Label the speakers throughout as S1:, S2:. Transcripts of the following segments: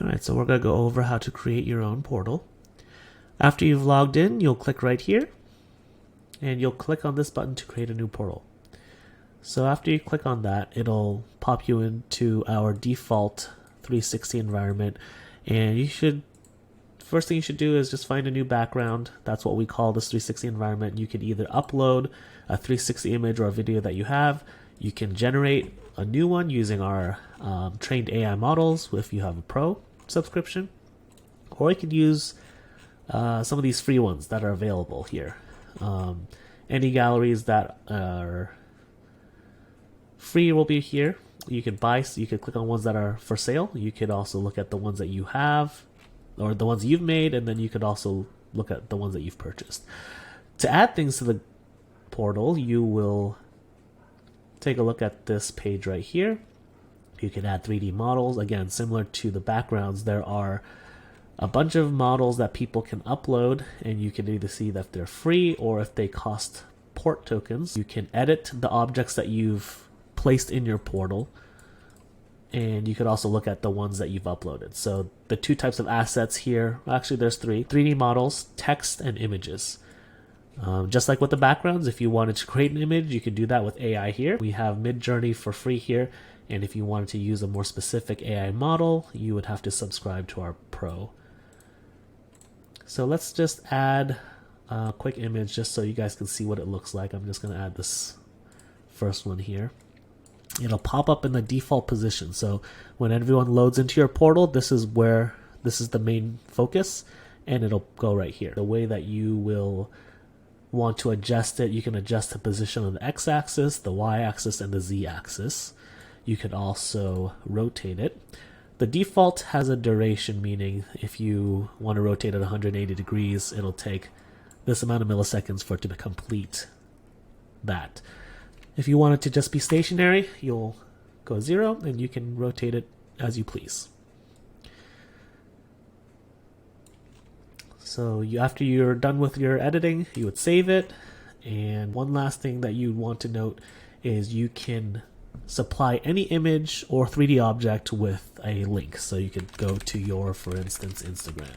S1: Alright, so we're going to go over how to create your own portal. After you've logged in, you'll click right here, and you'll click on this button to create a new portal. So after you click on that, it'll pop you into our default 360 environment, and first thing you should do is just find a new background. That's what we call this 360 environment. You can either upload a 360 image or a video that you have. You can generate a new one using our trained AI models if you have a pro subscription, or you can use some of these free ones that are available here. Any galleries that are free will be here. You can buy, so you can click on ones that are for sale. You could also look at the ones that you have or the ones you've made, and then you could also look at the ones that you've purchased. To add things to the portal, you will take a look at this page right here. You can add 3D models. Again, similar to the backgrounds, there are a bunch of models that people can upload, and you can either see that they're free or if they cost port tokens. You can edit the objects that you've placed in your portal, and you could also look at the ones that you've uploaded. So the two types of assets here, actually there's three: 3D models, text, and images. Just like with the backgrounds, if you wanted to create an image, you could do that with AI here. We have Midjourney for free here, and if you wanted to use a more specific AI model, you would have to subscribe to our Pro. So let's just add a quick image just so you guys can see what it looks like. I'm just going to add this first one here. It'll pop up in the default position. So when everyone loads into your portal, this is the main focus, and it'll go right here. The way that you will want to adjust it, you can adjust the position on the x-axis, the y-axis, and the z-axis. You can also rotate it. The default has a duration, meaning if you want to rotate it 180 degrees, it'll take this amount of milliseconds for it to complete that. If you want it to just be stationary, you'll go 0, and you can rotate it as you please. So after you're done with your editing, you would save it. And one last thing that you want to note is you can supply any image or 3D object with a link. So you could go to your, for instance, Instagram.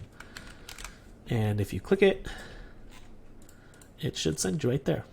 S1: And if you click it, it should send you right there.